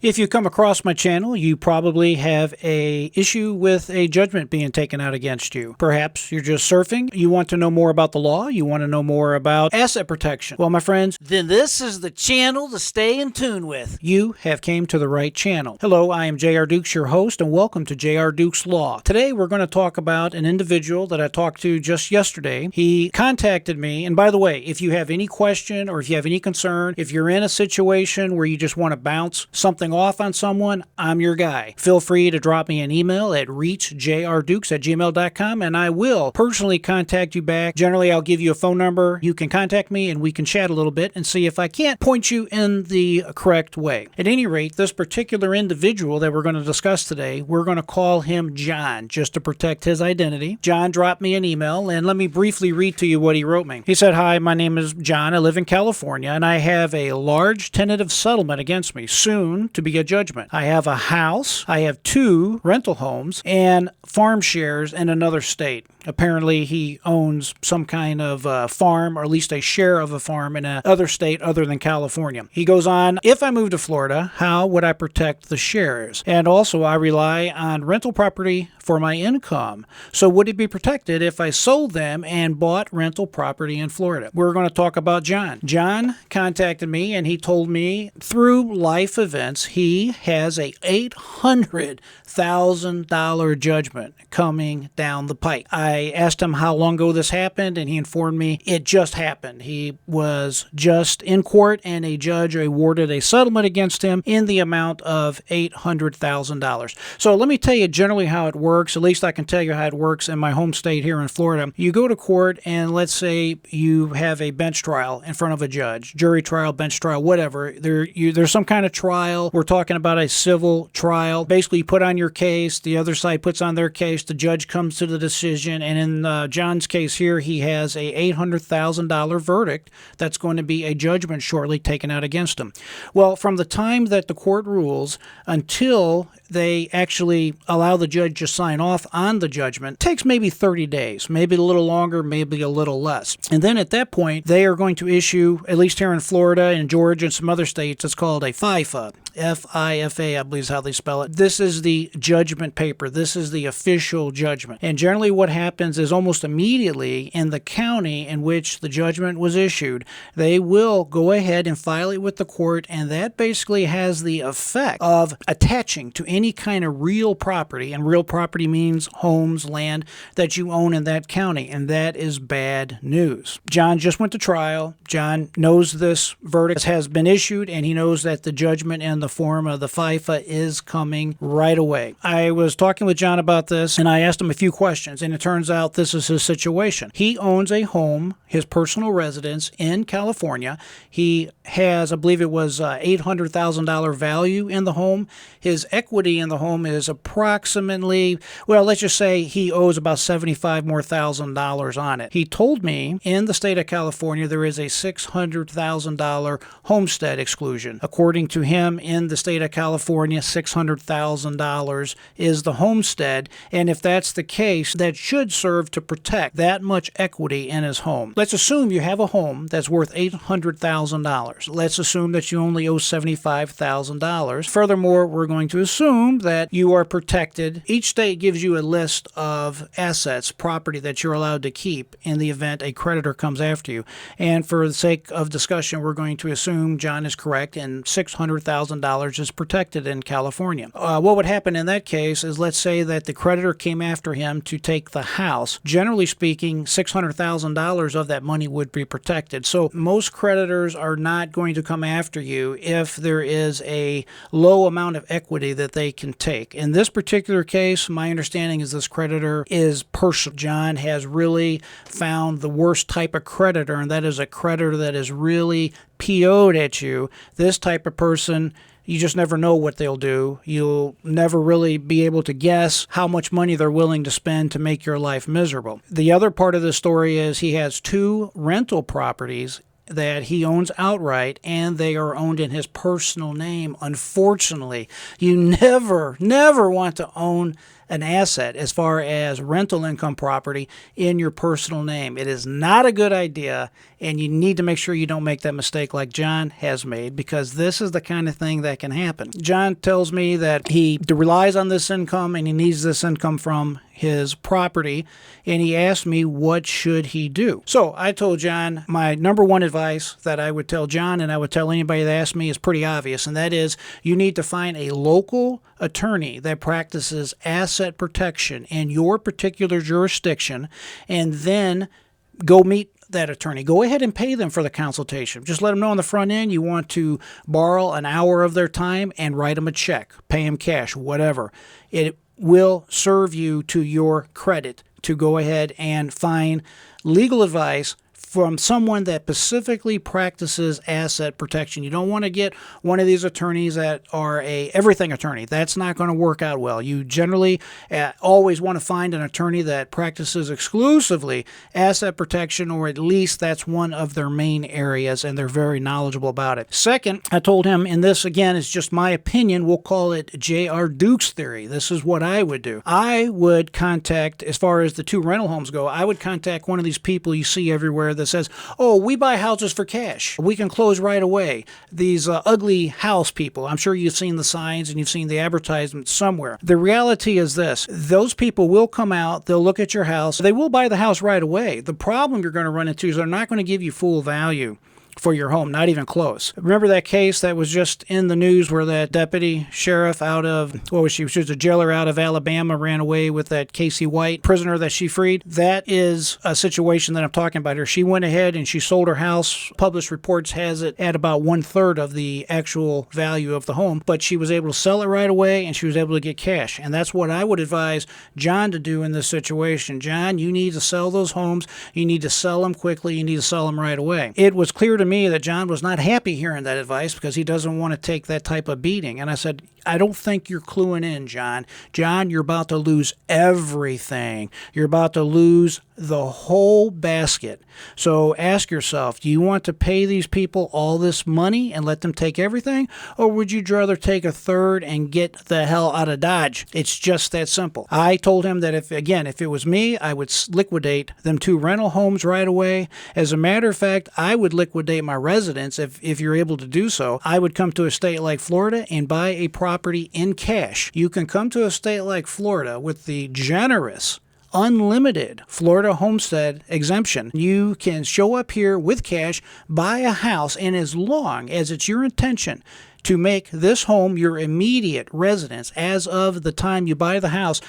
If you come across my channel, you probably have a issue with a judgment being taken out against you. Perhaps you're just surfing, you want to know more about the law, you want to know more about asset protection. Well, my friends, then this is the channel to stay in tune with. You have came to the right channel. Hello, I am J.R.Dukes, your host, and welcome to J.R.Dukes Law. Today, we're going to talk about an individual that I talked to just yesterday. He contacted me, and by the way, if you have any question or if you have any concern, if you're in a situation where you just want to bounce something off on someone, I'm your guy. Feel free to drop me an email at reachjrdukes@gmail.com, and I will personally contact you back. Generally, I'll give you a phone number. You can contact me, and we can chat a little bit and see if I can't point you in the correct way. At any rate, this particular individual that we're going to discuss today, we're going to call him John, just to protect his identity. John dropped me an email, and let me briefly read to you what he wrote me. He said, "Hi, my name is John. I live in California, and I have a large tentative settlement against me, soon to be a judgment. I have a house, I have 2 rental homes, and farm shares in another state." Apparently, he owns some kind of farm, or at least a share of a farm in another state other than California. He goes on, "If I move to Florida, how would I protect the shares? And also, I rely on rental property for my income. So would it be protected if I sold them and bought rental property in Florida?" We're going to talk about John. John contacted me, and he told me through life events, he has a $800,000 judgment coming down the pike. I asked him how long ago this happened, and he informed me it just happened. He was just in court, and a judge awarded a settlement against him in the amount of $800,000. So let me tell you generally how it works. At least I can tell you how it works in my home state here in Florida. You go to court, and let's say you have a bench trial in front of a judge, jury trial, bench trial, whatever. There's some kind of trial. We're talking about a civil trial. Basically, you put on your case, the other side puts on their case, the judge comes to the decision, and in John's case here, he has a $800,000 verdict that's going to be a judgment shortly taken out against him. Well, from the time that the court rules until they actually allow the judge to sign off on the judgment, takes maybe 30 days, maybe a little longer, maybe a little less. And then at that point, they are going to issue, at least here in Florida and Georgia and some other states, it's called a FIFA. FIFA, I believe is how they spell it. This is the judgment paper. This is the official judgment. And generally what happens is almost immediately in the county in which the judgment was issued, they will go ahead and file it with the court, and that basically has the effect of attaching to any kind of real property, and real property means homes, land that you own in that county, and that is bad news. John just went to trial. John knows this verdict has been issued, and he knows that the judgment in the form of the FIFA is coming right away. I was talking with John about this, and I asked him a few questions, and it turns out this is his situation. He owns a home, his personal residence in California. He has, I believe it was $800,000 value in the home. His equity in the home is approximately, well, let's just say he owes about $75,000 more on it. He told me in the state of California there is a $600,000 homestead exclusion. According to him, in the state of California, $600,000 is the homestead, and if that's the case, that should serve to protect that much equity in his home. Let's assume you have a home that's worth $800,000. Let's assume that you only owe $75,000. Furthermore, we're going to assume that you are protected. Each state gives you a list of assets, property that you're allowed to keep in the event a creditor comes after you. And for the sake of discussion, we're going to assume John is correct and $600,000 is protected in California. What would happen in that case is, let's say that the creditor came after him to take the house. Generally speaking, $600,000 of that money would be protected. So most creditors are not going to come after you if there is a low amount of equity that they can take. In this particular case, my understanding is this creditor is personal. John has really found the worst type of creditor, and that is a creditor that is really PO'd at you. This type of person, you just never know what they'll do. You'll never really be able to guess how much money they're willing to spend to make your life miserable. The other part of the story is he has 2 rental properties that he owns outright, and they are owned in his personal name. Unfortunately, you never want to own an asset as far as rental income property in your personal name. It is not a good idea, and you need to make sure you don't make that mistake like John has made, because this is the kind of thing that can happen. John tells me that he relies on this income and he needs this income from his property, and he asked me what should he do. So I told John my number one advice that I would tell John and I would tell anybody that asks me is pretty obvious, and that is you need to find a local attorney that practices asset protection in your particular jurisdiction, and then go meet that attorney. Go ahead and pay them for the consultation. Just let them know on the front end you want to borrow an hour of their time and write them a check, pay them cash, whatever. It will serve you to your credit to go ahead and find legal advice from someone that specifically practices asset protection. You don't want to get one of these attorneys that are a everything attorney. That's not going to work out well. You generally always want to find an attorney that practices exclusively asset protection, or at least that's one of their main areas, and they're very knowledgeable about it. Second, I told him, and this again is just my opinion, we'll call it J.R.Dukes theory. This is what I would do. I would contact, as far as the two rental homes go, I would contact one of these people you see everywhere that says, oh, we buy houses for cash. We can close right away. These ugly house people. I'm sure you've seen the signs and you've seen the advertisements somewhere. The reality is this. Those people will come out. They'll look at your house. They will buy the house right away. The problem you're going to run into is they're not going to give you full value for your home, not even close. Remember that case that was just in the news where that deputy sheriff out of, what was she? She was a jailer out of Alabama, ran away with that Casey White prisoner that she freed. That is a situation that I'm talking about here. She went ahead and she sold her house. Published reports has it at about 1/3 of the actual value of the home, but she was able to sell it right away and she was able to get cash. And that's what I would advise John to do in this situation. John, you need to sell those homes. You need to sell them quickly. You need to sell them right away. It was clear to me that John was not happy hearing that advice because he doesn't want to take that type of beating. And I said, I don't think you're cluing in, John. John, you're about to lose everything. You're about to lose the whole basket. So ask yourself, do you want to pay these people all this money and let them take everything? Or would you rather take a third and get the hell out of Dodge? It's just that simple. I told him that if it was me, I would liquidate them two rental homes right away. As a matter of fact, I would liquidate my residence if you're able to do so. I would come to a state like Florida and buy a property in cash. You can come to a state like Florida with the generous unlimited Florida homestead exemption. You can show up here with cash, buy a house, and as long as it's your intention to make this home your immediate residence as of the time you buy the house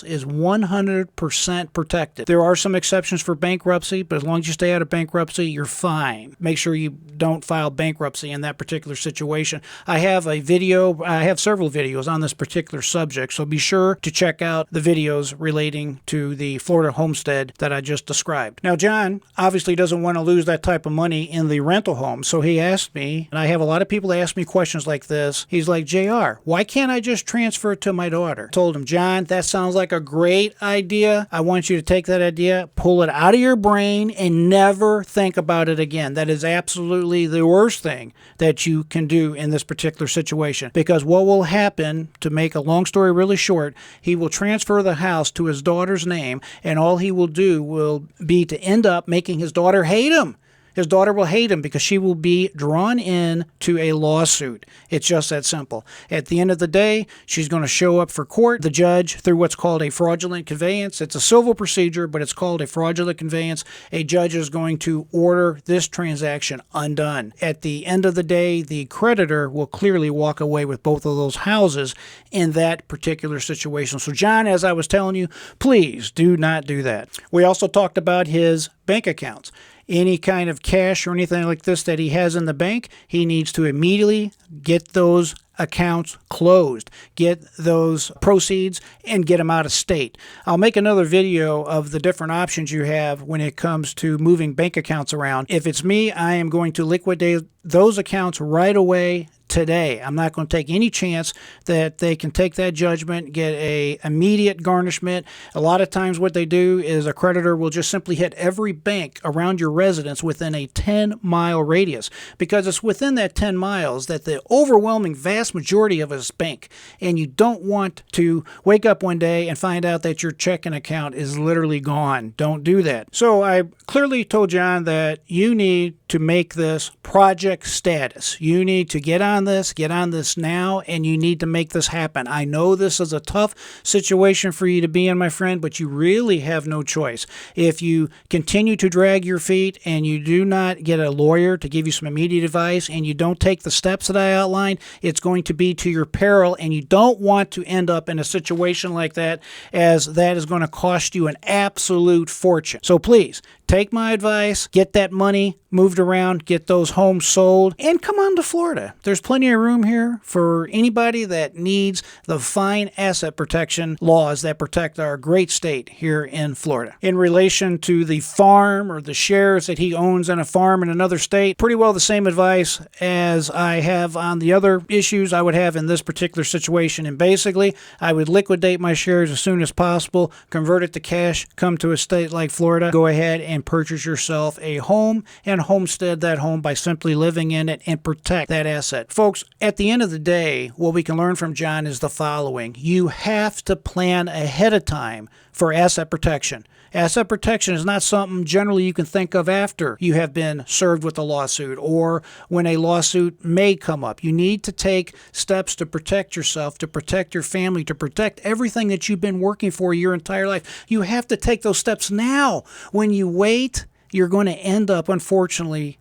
is 100% protected. There are some exceptions for bankruptcy, but as long as you stay out of bankruptcy, you're fine. Make sure you don't file bankruptcy in that particular situation. I have several videos on this particular subject, so be sure to check out the videos relating to the Florida homestead that I just described. Now, John obviously doesn't want to lose that type of money in the rental home, so he asked me, and I have a lot of people ask me questions like this. He's like, JR, why can't I just transfer it to my daughter? I told him, John, that sounds like a great idea. I want you to take that idea, pull it out of your brain, and never think about it again. That is absolutely the worst thing that you can do in this particular situation, because what will happen, to make a long story really short, he will transfer the house to his daughter's name, and all he will do will be to end up making his daughter hate him. His daughter will hate him because she will be drawn in to a lawsuit. It's just that simple. At the end of the day, she's going to show up for court. The judge, through what's called a fraudulent conveyance, it's a civil procedure, but it's called a fraudulent conveyance. A judge is going to order this transaction undone. At the end of the day, the creditor will clearly walk away with both of those houses in that particular situation. So, John, as I was telling you, please do not do that. We also talked about his bank accounts. Any kind of cash or anything like this that he has in the bank, he needs to immediately get those accounts closed, get those proceeds, and get them out of state. I'll make another video of the different options you have when it comes to moving bank accounts around. If it's me, I am going to liquidate those accounts right away, today. I'm not going to take any chance that they can take that judgment, get a immediate garnishment. A lot of times what they do is a creditor will just simply hit every bank around your residence within a 10-mile radius, because it's within that 10 miles that the overwhelming vast majority of us bank, and you don't want to wake up one day and find out that your checking account is literally gone. Don't do that. So I clearly told John that you need to make this project status. You need to get on this now, and you need to make this happen. I know this is a tough situation for you to be in, my friend, but you really have no choice. If you continue to drag your feet and you do not get a lawyer to give you some immediate advice, and you don't take the steps that I outlined, it's going to be to your peril, and you don't want to end up in a situation like that, as that is going to cost you an absolute fortune. So please, take my advice, get that money moved around, get those homes sold, and come on to Florida. There's plenty of room here for anybody that needs the fine asset protection laws that protect our great state here in Florida. In relation to the farm or the shares that he owns in a farm in another state, pretty well the same advice as I have on the other issues I would have in this particular situation. And basically, I would liquidate my shares as soon as possible, convert it to cash, come to a state like Florida, go ahead and purchase yourself a home and homestead that home by simply living in it and protect that asset. Folks, at the end of the day, what we can learn from John is the following. You have to plan ahead of time for asset protection. Asset protection is not something generally you can think of after you have been served with a lawsuit or when a lawsuit may come up. You need to take steps to protect yourself, to protect your family, to protect everything that you've been working for your entire life. You have to take those steps now. When you wait, you're going to end up, unfortunately,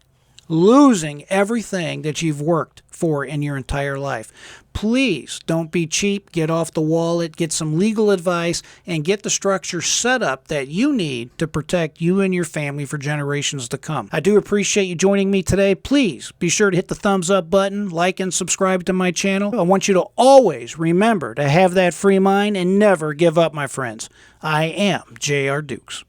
losing everything that you've worked for in your entire life. Please don't be cheap. Get off the wallet, get some legal advice, and get the structure set up that you need to protect you and your family for generations to come. I do appreciate you joining me today. Please be sure to hit the thumbs up button, like and subscribe to my channel. I want you to always remember to have that free mind and never give up, my friends. I am J.R. Dukes.